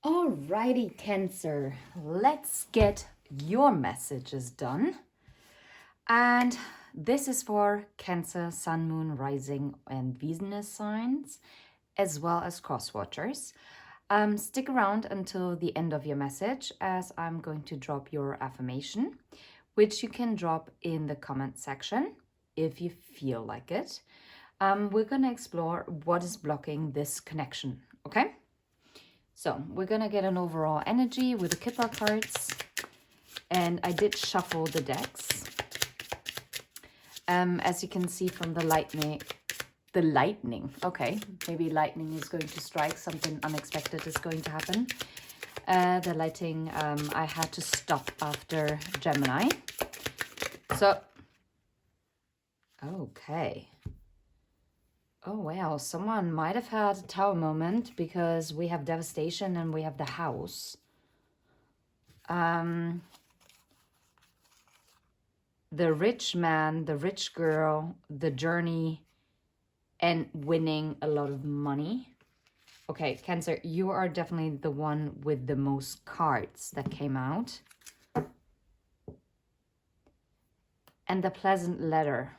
Alrighty, Cancer, let's get your messages done. And this is for Cancer, Sun, Moon, Rising, and Venus signs, as well as crosswatchers. Stick around until the end of your message, as I'm going to drop your affirmation, which you can drop in the comment section if you feel like it. We're going to explore what is blocking this connection, okay? So we're gonna get an overall energy with the Kipper cards, and I did shuffle the decks. As you can see from the lightning, okay, maybe lightning is going to strike, something unexpected is going to happen. The lighting, I had to stop after Gemini. So, okay. Oh, wow, someone might have had a tower moment because we have devastation and we have the house. The rich man, the rich girl, the journey, and winning a lot of money. Okay, Cancer, you are definitely the one with the most cards that came out. And the pleasant letter.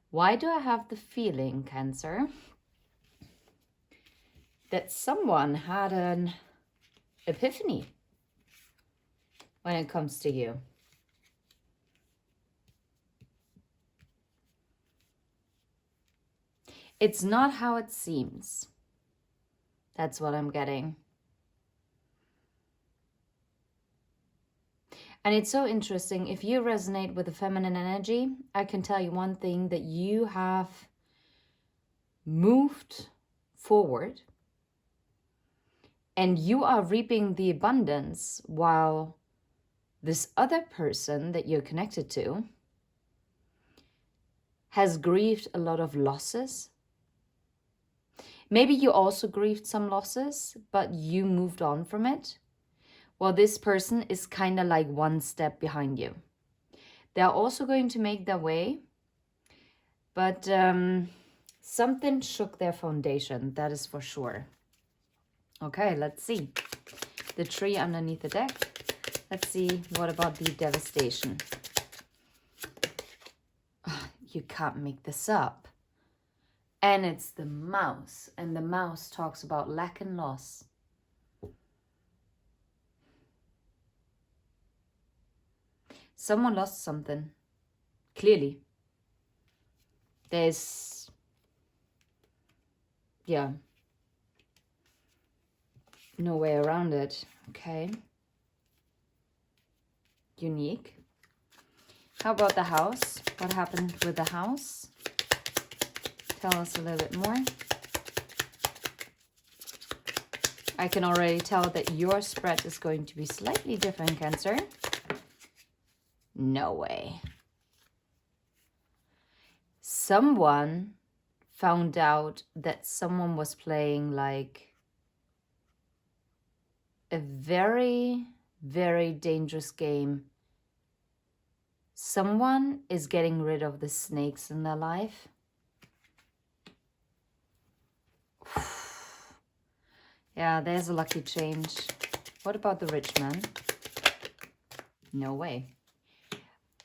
Why do I have the feeling, Cancer, that someone had an epiphany when it comes to you? It's not how it seems. That's what I'm getting. And it's so interesting. If you resonate with the feminine energy, I can tell you one thing, that you have moved forward and you are reaping the abundance, while this other person that you're connected to has grieved a lot of losses. Maybe you also grieved some losses, but you moved on from it. Well, this person is kind of like one step behind you. They're also going to make their way, but something shook their foundation, that is for sure. Okay, let's see. The tree underneath the deck. Let's see, what about the devastation? Oh, you can't make this up. And it's the mouse, and the mouse talks about lack and loss. Someone lost something, clearly. There's, yeah, no way around it, okay? Unique. How about the house? What happened with the house? Tell us a little bit more. I can already tell that your spread is going to be slightly different, Cancer. No way. Someone found out that someone was playing like a very, very dangerous game. Someone is getting rid of the snakes in their life. Yeah, there's a lucky change. What about the rich man? No way.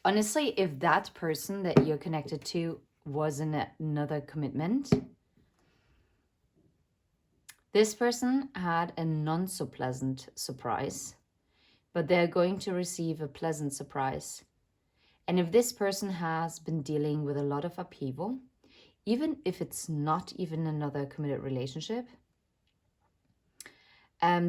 Honestly, if that person that you're connected to was in another commitment, this person had a not-so-pleasant surprise, but they're going to receive a pleasant surprise. And if this person has been dealing with a lot of upheaval, even if it's not even another committed relationship,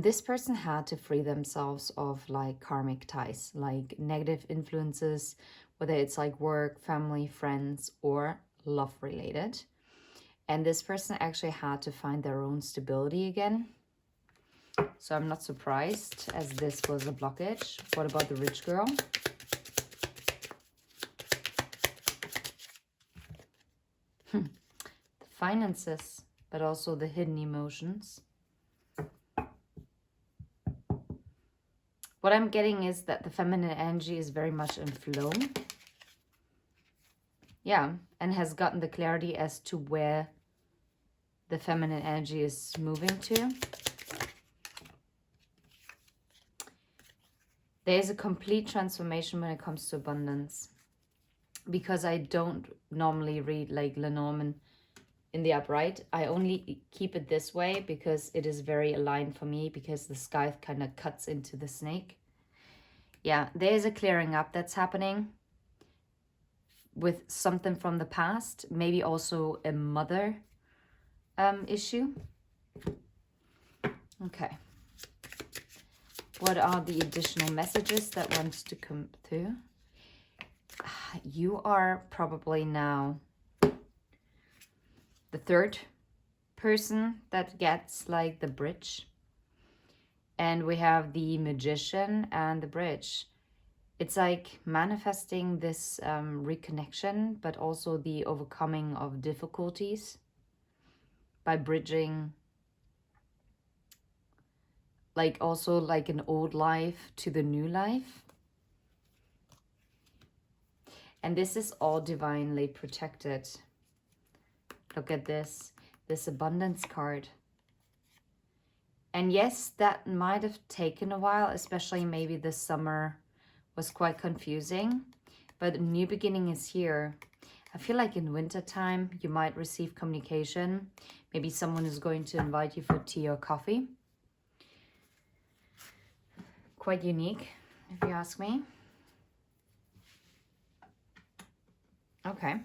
this person had to free themselves of like karmic ties, like negative influences, whether it's like work, family, friends, or love related. And this person actually had to find their own stability again. So I'm not surprised, as this was a blockage. What about the rich girl? The finances, but also the hidden emotions. What I'm getting is that the feminine energy is very much in flow. yeah, and has gotten the clarity as to where the feminine energy is moving to. There's a complete transformation when it comes to abundance. Because I don't normally read like Lenormand in the upright. I only keep it this way because it is very aligned for me, because the sky kind of cuts into the snake. Yeah, there's a clearing up that's happening with something from the past, maybe also a mother issue. Okay. What are the additional messages that wants to come through? You are probably now the third person that gets like the bridge. And we have the Magician and the bridge. It's like manifesting this reconnection, but also the overcoming of difficulties by bridging, like also like an old life to the new life. And this is all divinely protected. Look at this abundance card. And yes, that might have taken a while, especially maybe this summer was quite confusing, but a new beginning is here. I feel like in winter time, you might receive communication. Maybe someone is going to invite you for tea or coffee. Quite unique, if you ask me. Okay.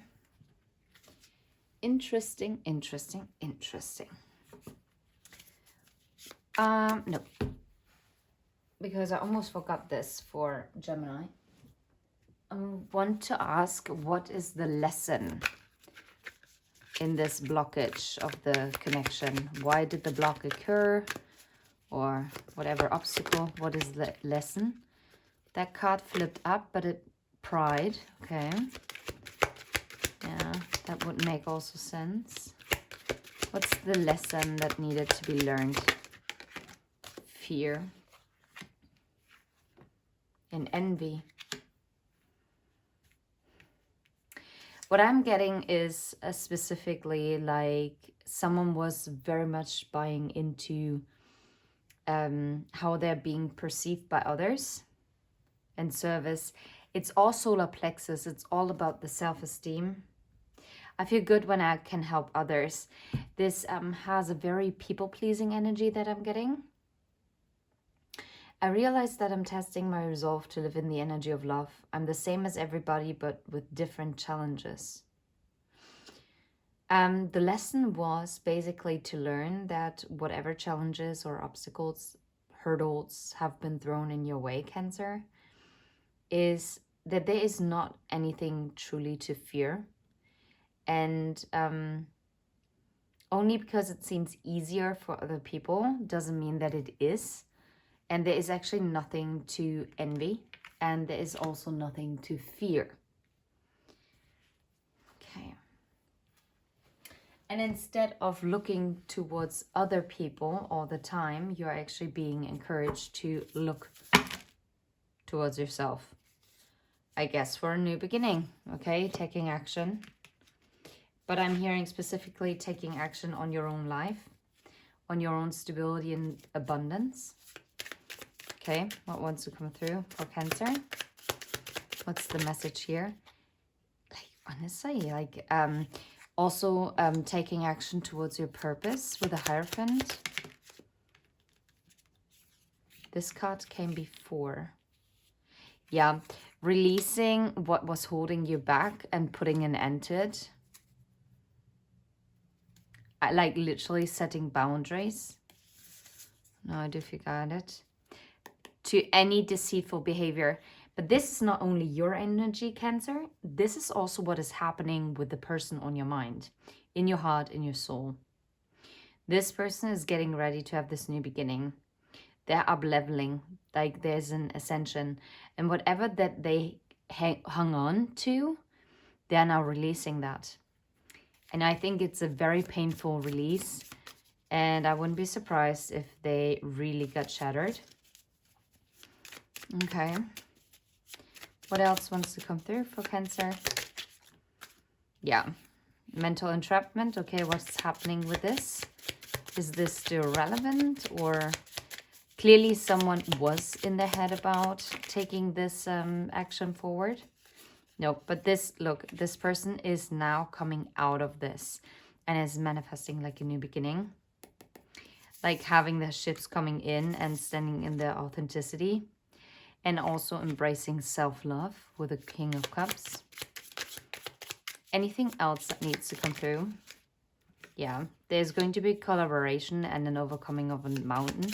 Interesting, interesting, interesting. No. Because I almost forgot this for Gemini. I want to ask, what is the lesson in this blockage of the connection? Why did the block occur? Or whatever obstacle, what is the lesson? That card flipped up, but it pride, okay. Yeah, that would make also sense. What's the lesson that needed to be learned? Fear and envy. What I'm getting is specifically like someone was very much buying into how they're being perceived by others and service. It's all solar plexus. It's all about the self-esteem. I feel good when I can help others. This has a very people-pleasing energy that I'm getting. I realize that I'm testing my resolve to live in the energy of love. I'm the same as everybody, but with different challenges. The lesson was basically to learn that whatever challenges or obstacles, hurdles have been thrown in your way, Cancer, is that there is not anything truly to fear. And only because it seems easier for other people doesn't mean that it is. And there is actually nothing to envy. And there is also nothing to fear. Okay. And instead of looking towards other people all the time, you're actually being encouraged to look towards yourself. I guess for a new beginning, okay? Taking action. But I'm hearing specifically taking action on your own life, on your own stability and abundance. Okay, what wants to come through for Cancer? What's the message here? Like, honestly, like, also taking action towards your purpose with a Hierophant. This card came before. Yeah, releasing what was holding you back and putting an end to it. I like literally setting boundaries. No idea if you got it. To any deceitful behavior. But this is not only your energy, Cancer. This is also what is happening with the person on your mind, in your heart, in your soul. This person is getting ready to have this new beginning. They're up leveling, like there's an ascension. And whatever that they hung on to, they're now releasing that. And I think it's a very painful release. And I wouldn't be surprised if they really got shattered. Okay. What else wants to come through for Cancer? Yeah. Mental entrapment. Okay, what's happening with this? Is this still relevant, or clearly someone was in their head about taking this action forward? No, but this, look, this person is now coming out of this and is manifesting like a new beginning. Like having the shifts coming in and standing in their authenticity. And also embracing self-love with the King of Cups. Anything else that needs to come through? Yeah, there's going to be collaboration and an overcoming of a mountain.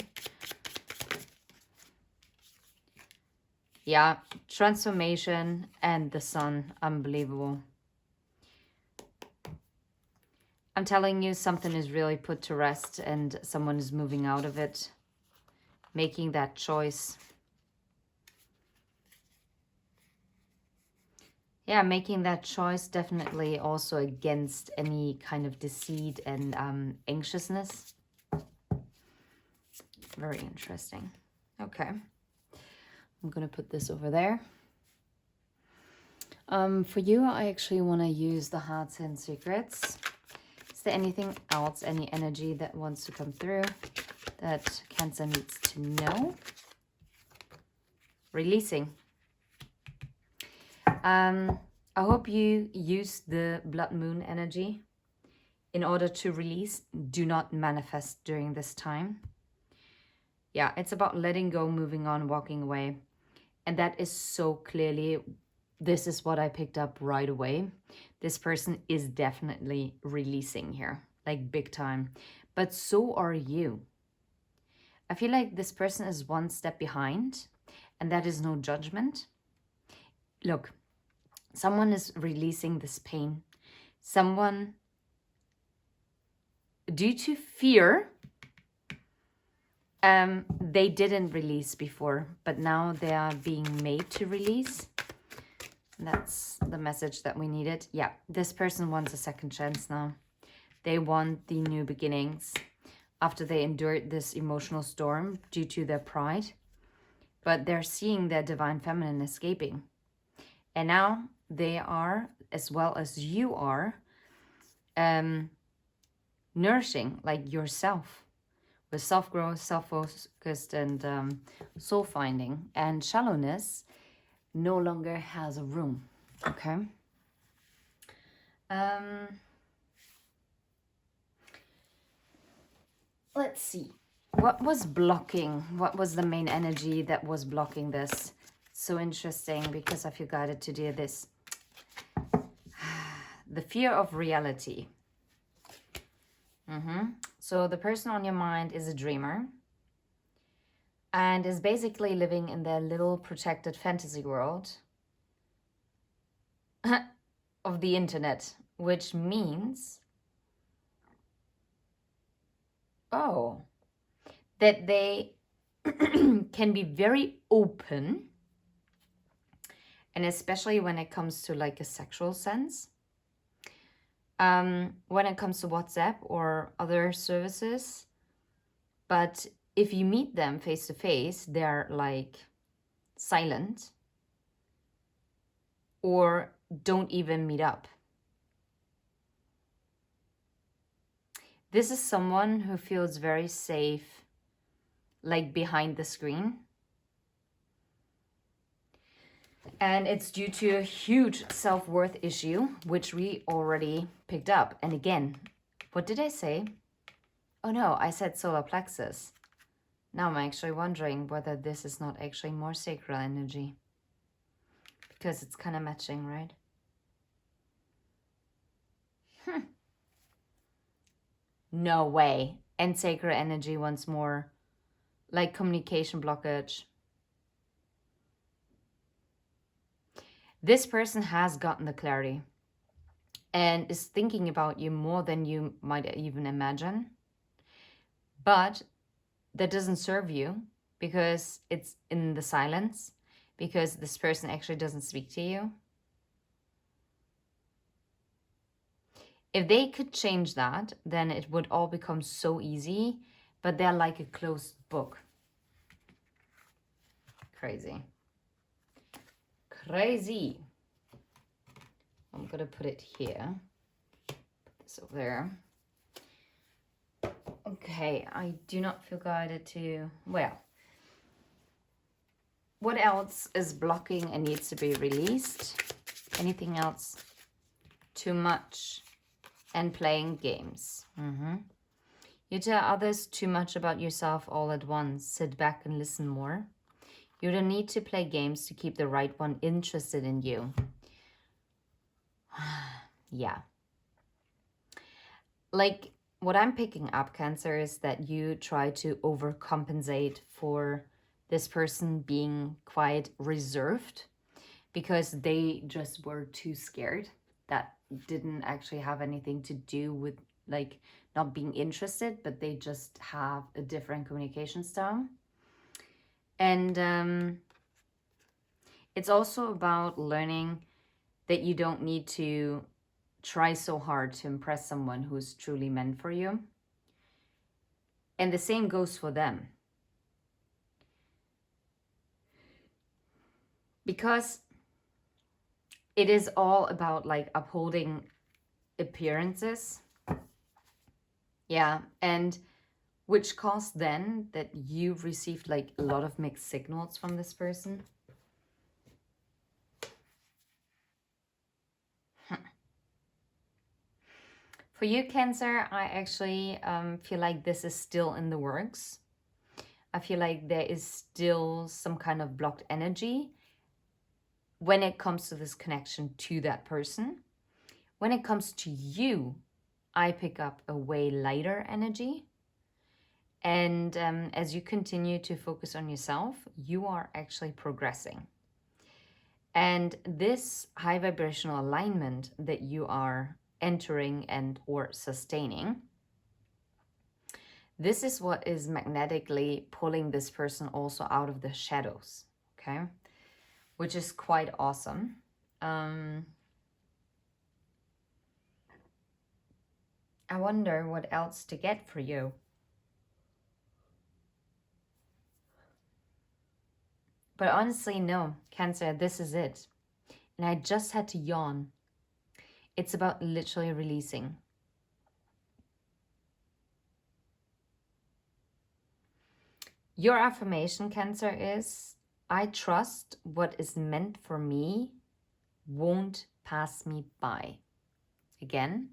Yeah, transformation and the sun. Unbelievable. I'm telling you, something is really put to rest and someone is moving out of it. Making that choice. Yeah, making that choice definitely also against any kind of deceit and anxiousness. Very interesting. Okay. I'm going to put this over there. For you, I actually want to use the Hearts and Secrets. Is there anything else, any energy that wants to come through that Cancer needs to know? Releasing. I hope you use the blood moon energy in order to release. Do not manifest during this time. Yeah, it's about letting go, moving on, walking away. And that is so clearly, this is what I picked up right away. This person is definitely releasing here, like big time. But so are you. I feel like this person is one step behind, and that is no judgment. Look, someone is releasing this pain. Someone, due to fear, they didn't release before, but now they are being made to release. That's the message that we needed. Yeah, this person wants a second chance now. They want the new beginnings after they endured this emotional storm due to their pride. But they're seeing their divine feminine escaping. And now they are, as well as you are, nourishing like yourself with self-growth, self-focused, and soul-finding. And shallowness no longer has a room. Okay. Let's see. What was blocking? What was the main energy that was blocking this? So interesting because I feel guided to do this. The fear of reality. So the person on your mind is a dreamer and is basically living in their little protected fantasy world of the internet, which means, that they can be very open, and especially when it comes to like a sexual sense. When it comes to WhatsApp or other services. But if you meet them face to face, they're like silent or don't even meet up. This is someone who feels very safe, like behind the screen. And it's due to a huge self-worth issue, which we already picked up. And again, what did I say? Oh no, I said solar plexus. Now I'm actually wondering whether this is not actually more sacral energy. Because it's kind of matching, right? No way. And sacral energy once more. Like communication blockage. This person has gotten the clarity and is thinking about you more than you might even imagine. But that doesn't serve you because it's in the silence, because this person actually doesn't speak to you. If they could change that, then it would all become so easy, but they're like a closed book. Crazy. Crazy. I'm going to put it here. Put this over there. Okay, I do not feel guided to, well, what else is blocking and needs to be released? Anything else? Too much and playing games. You tell others too much about yourself all at once. Sit back and listen more. You don't need to play games to keep the right one interested in you. Yeah. Like, what I'm picking up, Cancer, is that you try to overcompensate for this person being quite reserved because they just were too scared. That didn't actually have anything to do with like not being interested, but they just have a different communication style. And it's also about learning that you don't need to try so hard to impress someone who's truly meant for you. And the same goes for them. Because it is all about like upholding appearances. Yeah, and which caused then that you received like a lot of mixed signals from this person. For you, Cancer, I actually feel like this is still in the works. I feel like there is still some kind of blocked energy when it comes to this connection to that person. When it comes to you, I pick up a way lighter energy. And as you continue to focus on yourself, you are actually progressing. And this high vibrational alignment that you are entering and or sustaining, this is what is magnetically pulling this person also out of the shadows, okay? Which is quite awesome. I wonder what else to get for you. But honestly, no, Cancer, this is it. And I just had to yawn. It's about literally releasing. Your affirmation, Cancer, is, I trust what is meant for me won't pass me by. Again,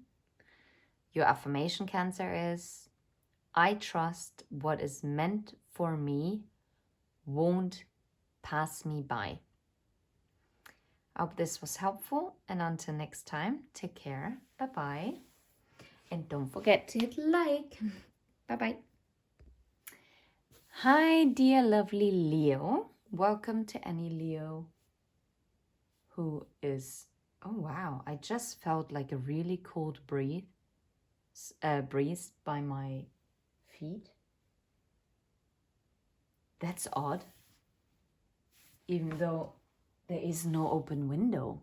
your affirmation, Cancer, is, I trust what is meant for me won't pass me by. I hope this was helpful, and until next time, take care. Bye-bye. And don't forget to hit like. Bye-bye. Hi, dear lovely Leo. Welcome to any Leo who is... Oh, wow. I just felt like a really cold breeze by my feet. That's odd. Even though there is no open window.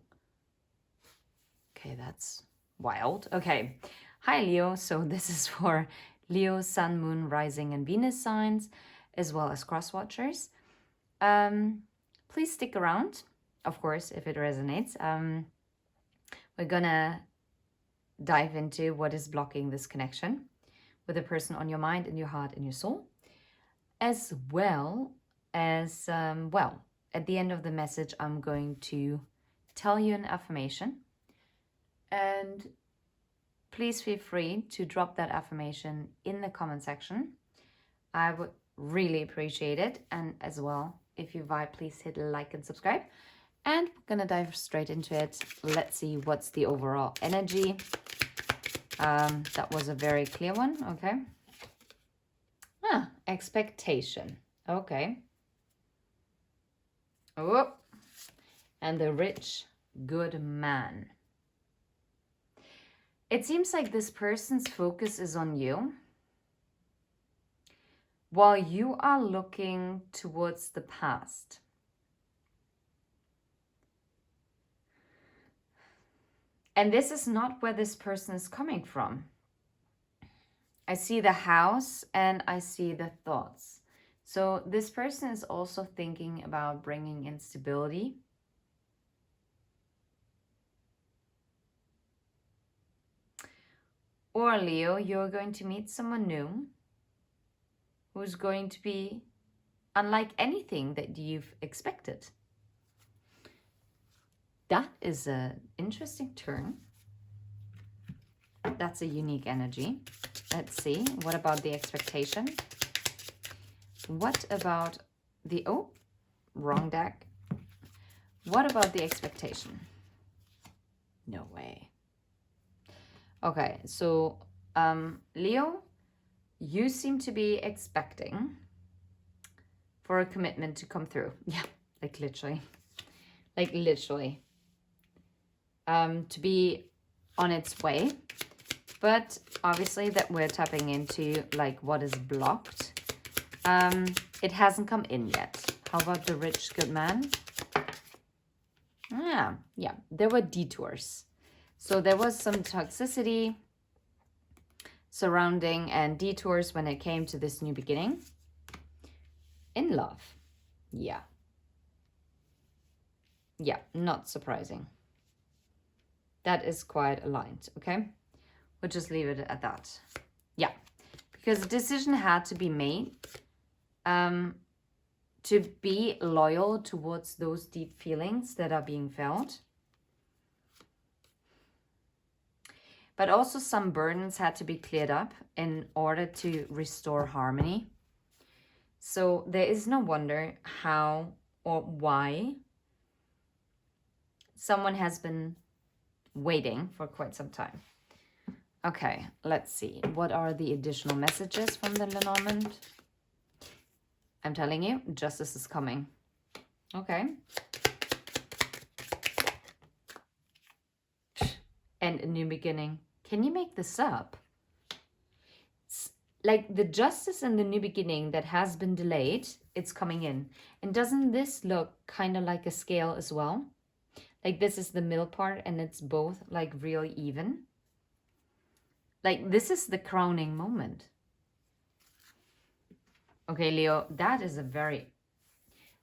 Okay, that's wild. Okay. Hi, Leo. So this is for Leo, Sun, Moon, Rising, and Venus signs, as well as cross-watchers. Please stick around, of course, if it resonates. We're gonna dive into what is blocking this connection with the person on your mind, in your heart, in your soul, as well as, well, at the end of the message, I'm going to tell you an affirmation, and please feel free to drop that affirmation in the comment section. I would really appreciate it. And as well, if you vibe, please hit like and subscribe. And we're gonna dive straight into it. Let's see what's the overall energy. That was a very clear one. Okay. Expectation. Okay. Oh, and the rich, good man. It seems like this person's focus is on you, while you are looking towards the past. And this is not where this person is coming from. I see the house and I see the thoughts. So this person is also thinking about bringing in stability. Or Leo, you're going to meet someone new who's going to be unlike anything that you've expected. That is an interesting turn. That's a unique energy. Let's see. What about the expectation? What about the... Oh, wrong deck. What about the expectation? No way. Okay, so Leo, you seem to be expecting for a commitment to come through. Yeah, like literally. Like literally. To be on its way. But obviously that we're tapping into like what is blocked. It hasn't come in yet. How about the rich good man? Yeah, there were detours. So there was some toxicity surrounding and detours when it came to this new beginning. In love. Yeah. Yeah, not surprising. That is quite aligned, okay? We'll just leave it at that. Yeah, because a decision had to be made to be loyal towards those deep feelings that are being felt. But also some burdens had to be cleared up in order to restore harmony. So there is no wonder how or why someone has been waiting for quite some time. Okay, let's see. What are the additional messages from the Lenormand? I'm telling you, justice is coming. Okay. And a new beginning. Can you make this up? Like the justice and the new beginning that has been delayed, it's coming in. And doesn't this look kind of like a scale as well? Like this is the middle part and it's both like really even. Like this is the crowning moment. Okay, Leo, that is a very...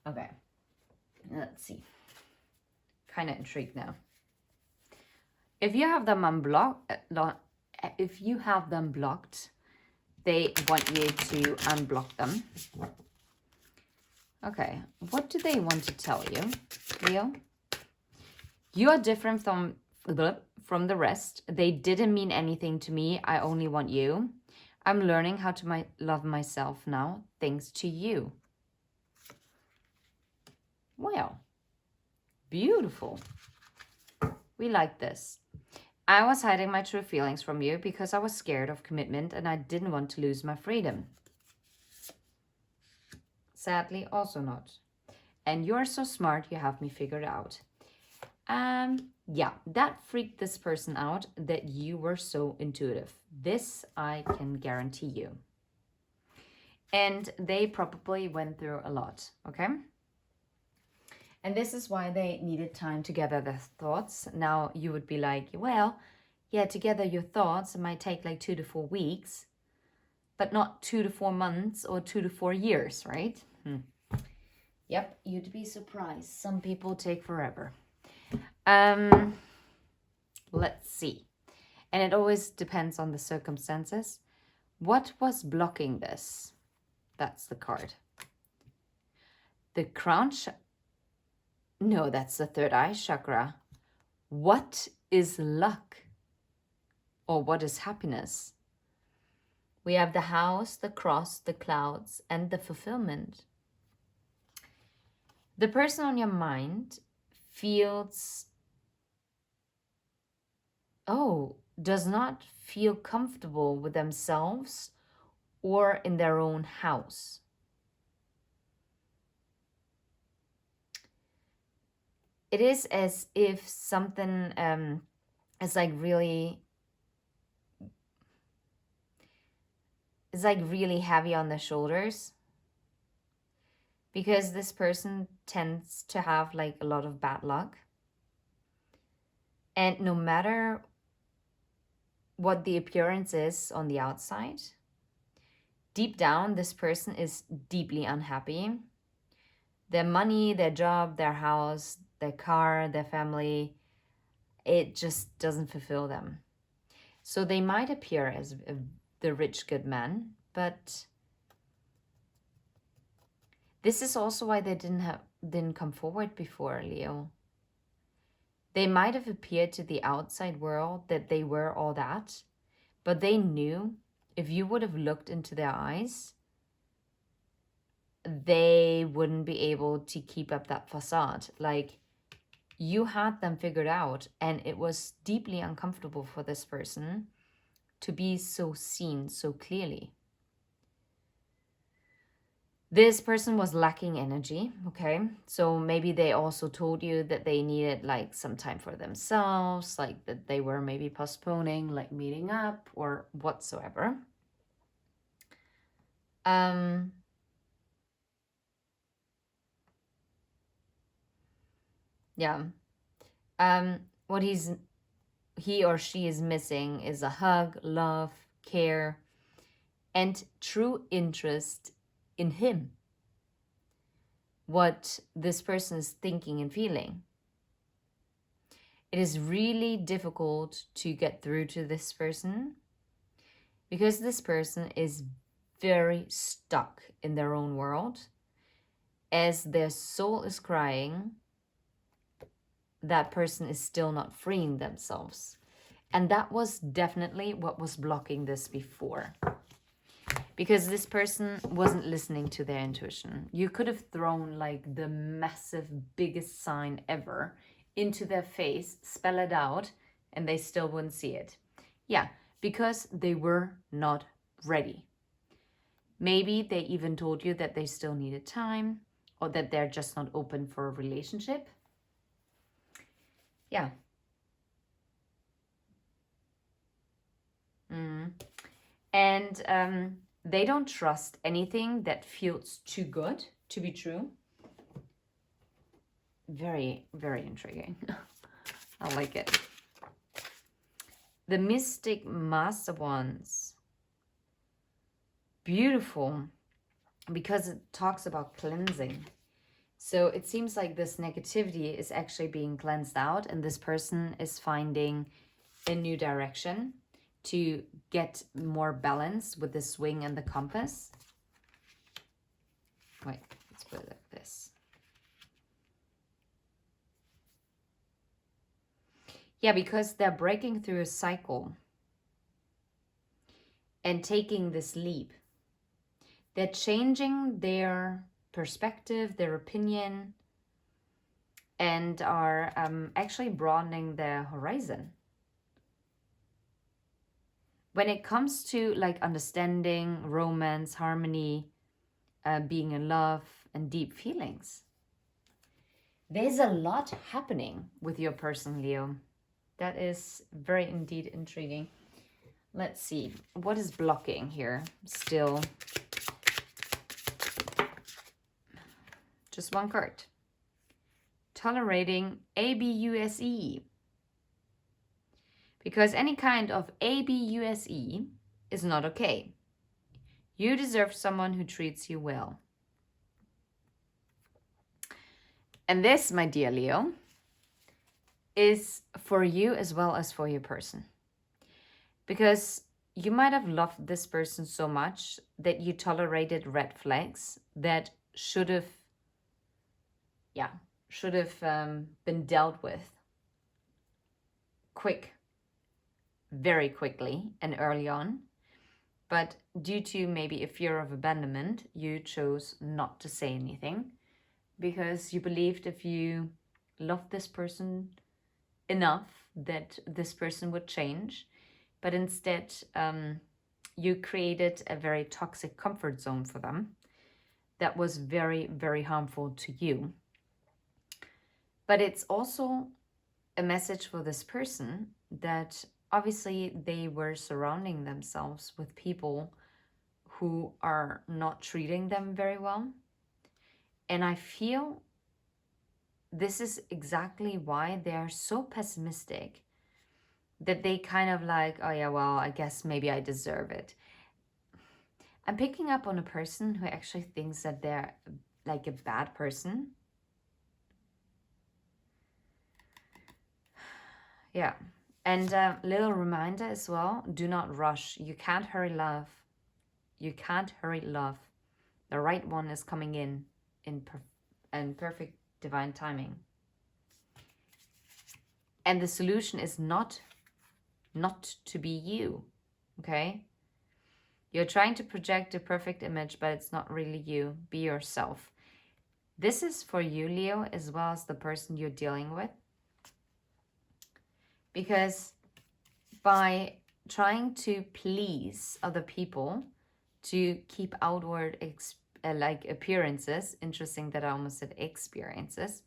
Okay, let's see. Kind of intrigued now. If you have them unblocked, they want you to unblock them. Okay, what do they want to tell you, Leo? You are different from the rest. They didn't mean anything to me. I only want you. I'm learning how to love myself now, thanks to you. Well, beautiful. We like this. I was hiding my true feelings from you because I was scared of commitment and I didn't want to lose my freedom. Sadly, also not. And you're so smart, you have me figured out. Yeah, that freaked this person out that you were so intuitive. This I can guarantee you. And they probably went through a lot, okay? And this is why they needed time to gather their thoughts. Now you would be like, well, yeah, to gather your thoughts, it might take like 2 to 4 weeks, but not 2 to 4 months or 2 to 4 years, right? Yep, you'd be surprised. Some people take forever. Let's see. And it always depends on the circumstances. What was blocking this? That's the card. The crown No, that's the third eye chakra. What is luck? Or what is happiness? We have the house, the cross, the clouds, and the fulfillment. The person on your mind feels... does not feel comfortable with themselves or in their own house. It is as if something is like really heavy on the shoulders, because this person tends to have like a lot of bad luck. And no matter what the appearance is on the outside, deep down, this person is deeply unhappy. Their money, their job, their house, their car, their family, it just doesn't fulfill them. So they might appear as the rich, good man, but this is also why they didn't come forward before, Leo. They might have appeared to the outside world that they were all that, but they knew if you would have looked into their eyes, they wouldn't be able to keep up that facade. Like, you had them figured out, and it was deeply uncomfortable for this person to be so seen so clearly. This person was lacking energy, okay? So maybe they also told you that they needed like some time for themselves, like that they were maybe postponing like meeting up or whatsoever. Yeah. What he or she is missing is a hug, love, care, and true interest in him. What this person is thinking and feeling. It is really difficult to get through to this person because this person is very stuck in their own world. As their soul is crying, that person is still not freeing themselves. And that was definitely what was blocking this before. Because this person wasn't listening to their intuition. You could have thrown like the massive, biggest sign ever into their face, spell it out, and they still wouldn't see it. Yeah, because they were not ready. Maybe they even told you that they still needed time or that they're just not open for a relationship. Yeah. And they don't trust anything that feels too good to be true. Very, very intriguing. I like it. The Mystic Master Wands. Beautiful, because it talks about cleansing. So it seems like this negativity is actually being cleansed out, and this person is finding a new direction to get more balance with the swing and the compass. Wait, let's put it like this. Yeah, because they're breaking through a cycle and taking this leap. They're changing their perspective, their opinion, and are actually broadening their horizon. When it comes to like understanding, romance, harmony, being in love, and deep feelings, there's a lot happening with your person, Leo. That is very indeed intriguing. Let's see, what is blocking here still? Just one card. Tolerating abuse. Because any kind of abuse is not okay. You deserve someone who treats you well. And this, my dear Leo, is for you as well as for your person. Because you might have loved this person so much that you tolerated red flags that should have been dealt with very quickly and early on. But due to maybe a fear of abandonment, you chose not to say anything because you believed if you loved this person enough that this person would change. But instead, you created a very toxic comfort zone for them that was very, very harmful to you. But it's also a message for this person that obviously they were surrounding themselves with people who are not treating them very well. And I feel this is exactly why they are so pessimistic that they kind of like, oh yeah, well, I guess maybe I deserve it. I'm picking up on a person who actually thinks that they're like a bad person. Yeah. And a little reminder as well, do not rush. You can't hurry love. You can't hurry love. The right one is coming in perfect divine timing. And the solution is not to be you, okay? You're trying to project a perfect image, but it's not really you. Be yourself. This is for you, Leo, as well as the person you're dealing with. Because by trying to please other people, to keep outward like appearances, interesting that I almost said experiences,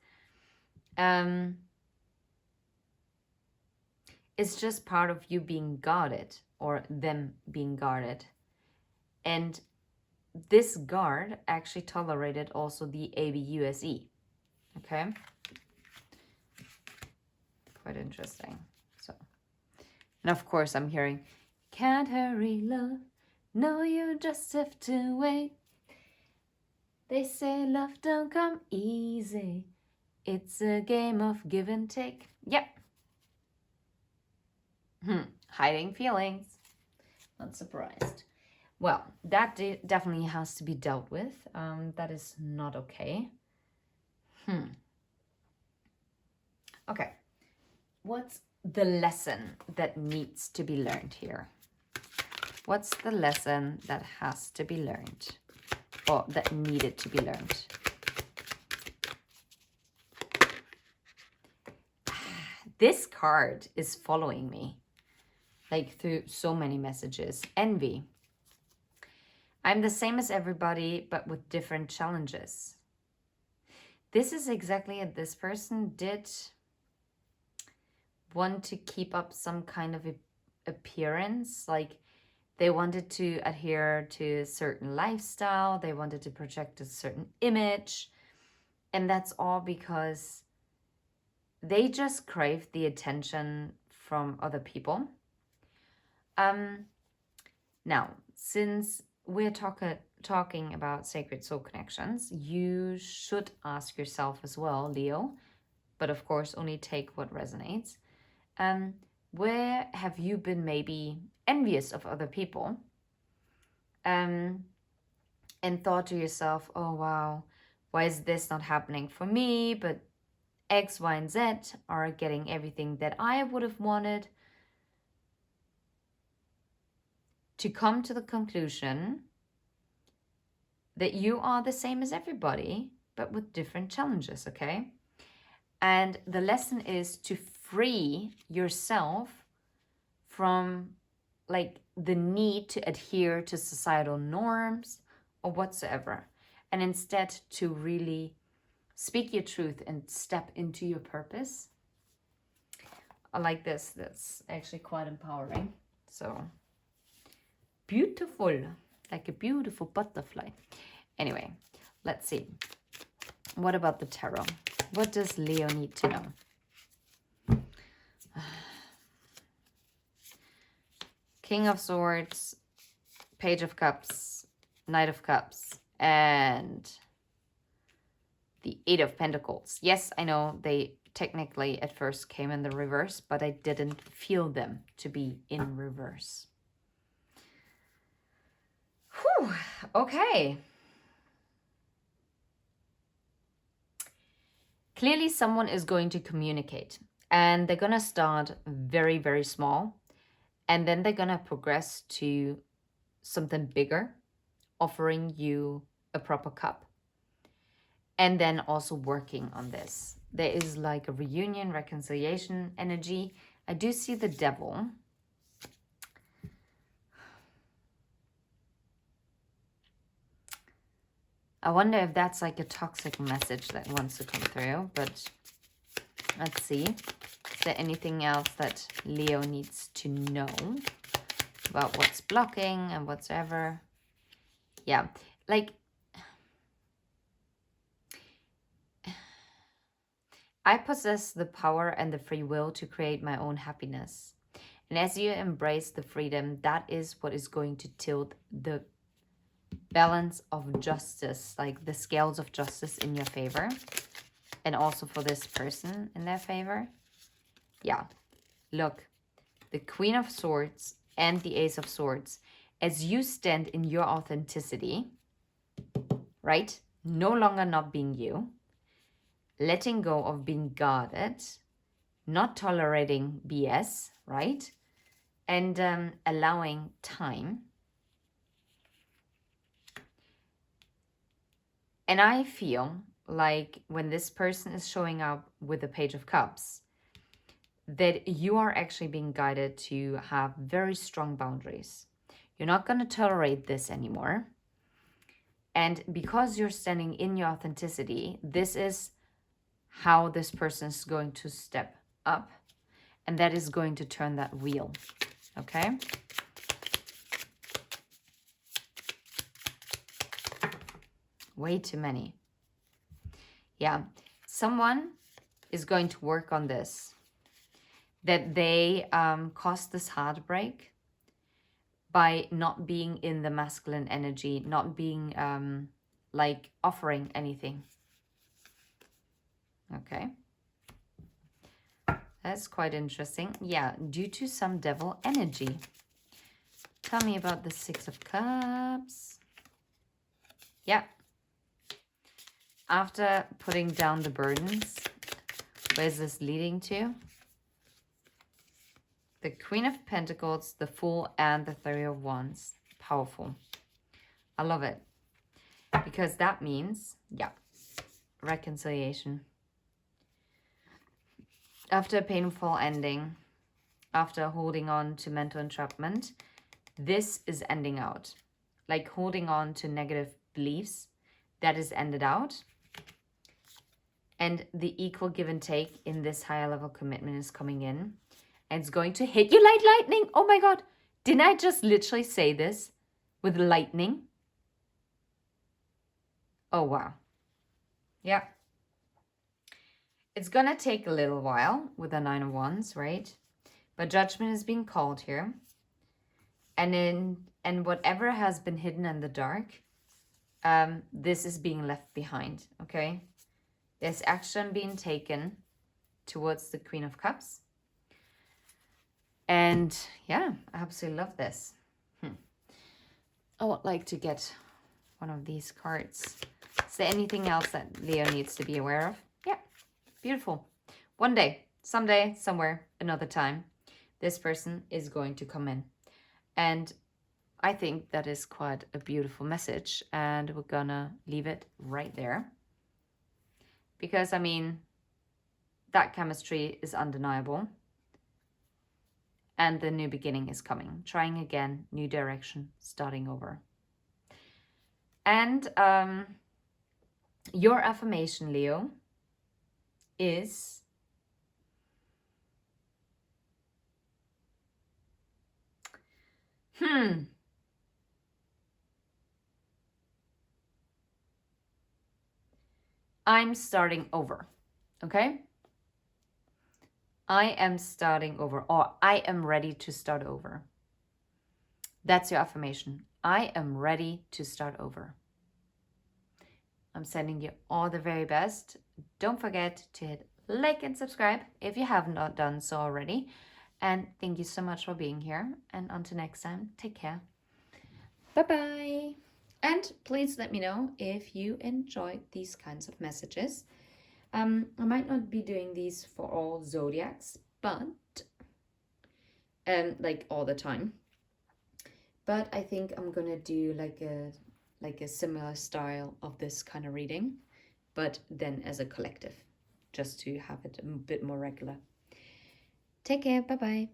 it's just part of you being guarded or them being guarded. And this guard actually tolerated also the ABUSE. Okay? Quite interesting. So, and of course I'm hearing, can't hurry love, no, you just have to wait. They say love don't come easy. It's a game of give and take. Yep. Hiding feelings. Not surprised. Well, that definitely has to be dealt with. That is not okay. Okay. What's the lesson that needs to be learned here? What's the lesson that has to be learned? Or that needed to be learned? This card is following me. Like through so many messages. Envy. I'm the same as everybody, but with different challenges. This is exactly what this person did want to keep up some kind of appearance. Like they wanted to adhere to a certain lifestyle. They wanted to project a certain image. And that's all because they just craved the attention from other people. Now, since we're talking about sacred soul connections, you should ask yourself as well, Leo, but of course only take what resonates. Where have you been maybe envious of other people? And thought to yourself, oh wow, why is this not happening for me? But X, Y, and Z are getting everything that I would have wanted. To come to the conclusion that you are the same as everybody, but with different challenges, okay? And the lesson is to free yourself from like the need to adhere to societal norms or whatsoever, and instead to really speak your truth and step into your purpose. I like this. That's actually quite empowering. So beautiful, like a beautiful butterfly. Anyway, let's see. What about the tarot? What does Leo need to know? King of Swords, Page of Cups, Knight of Cups, and the Eight of Pentacles. Yes, I know they technically at first came in the reverse, but I didn't feel them to be in reverse. Whew, okay. Clearly someone is going to communicate, and they're going to start very, very small, and then they're going to progress to something bigger, offering you a proper cup, and then also working on this. There is like a reunion, reconciliation energy. I do see the Devil. I wonder if that's like a toxic message that wants to come through, but let's see. Is there anything else that Leo needs to know about what's blocking and whatsoever? Yeah, like I possess the power and the free will to create my own happiness. And as you embrace the freedom, that is what is going to tilt the balance of justice, like the scales of justice in your favor, and also for this person in their favor. Yeah, look, the Queen of Swords and the Ace of Swords, as you stand in your authenticity, right? No longer not being you, letting go of being guarded, not tolerating BS, right? And allowing time. And I feel like when this person is showing up with the Page of Cups, that you are actually being guided to have very strong boundaries. You're not going to tolerate this anymore. And because you're standing in your authenticity, this is how this person is going to step up. And that is going to turn that wheel. Okay? Way too many. Yeah. Someone is going to work on this. That they caused this heartbreak by not being in the masculine energy, not being like offering anything. Okay. That's quite interesting. Yeah, due to some devil energy. Tell me about the Six of Cups. Yeah. After putting down the burdens, where's this leading to? The Queen of Pentacles, the Fool, and the Three of Wands. Powerful. I love it. Because that means, yeah, reconciliation. After a painful ending, after holding on to mental entrapment, this is ending out. Like holding on to negative beliefs, that is ended out. And the equal give and take in this higher level commitment is coming in. And it's going to hit you like lightning. Oh my God. Didn't I just literally say this with lightning? Oh, wow. Yeah. It's going to take a little while with the Nine of Wands, right? But judgment is being called here. And whatever has been hidden in the dark, this is being left behind, okay? There's action being taken towards the Queen of Cups. And yeah, I absolutely love this. I would like to get one of these cards. Is there anything else that Leo needs to be aware of? Yeah, beautiful. One day, someday, somewhere, another time, this person is going to come in. And I think that is quite a beautiful message. And we're gonna leave it right there. Because, I mean, that chemistry is undeniable. And the new beginning is coming. Trying again, new direction, starting over. And your affirmation, Leo, is I'm starting over, okay? I am starting over, or I am ready to start over. That's your affirmation. I am ready to start over. I'm sending you all the very best. Don't forget to hit like and subscribe if you have not done so already. And thank you so much for being here. And until next time, take care. Bye-bye. And please let me know if you enjoyed these kinds of messages. I might not be doing these for all zodiacs, but like all the time. But I think I'm gonna do like a similar style of this kind of reading, but then as a collective, just to have it a bit more regular. Take care. Bye-bye.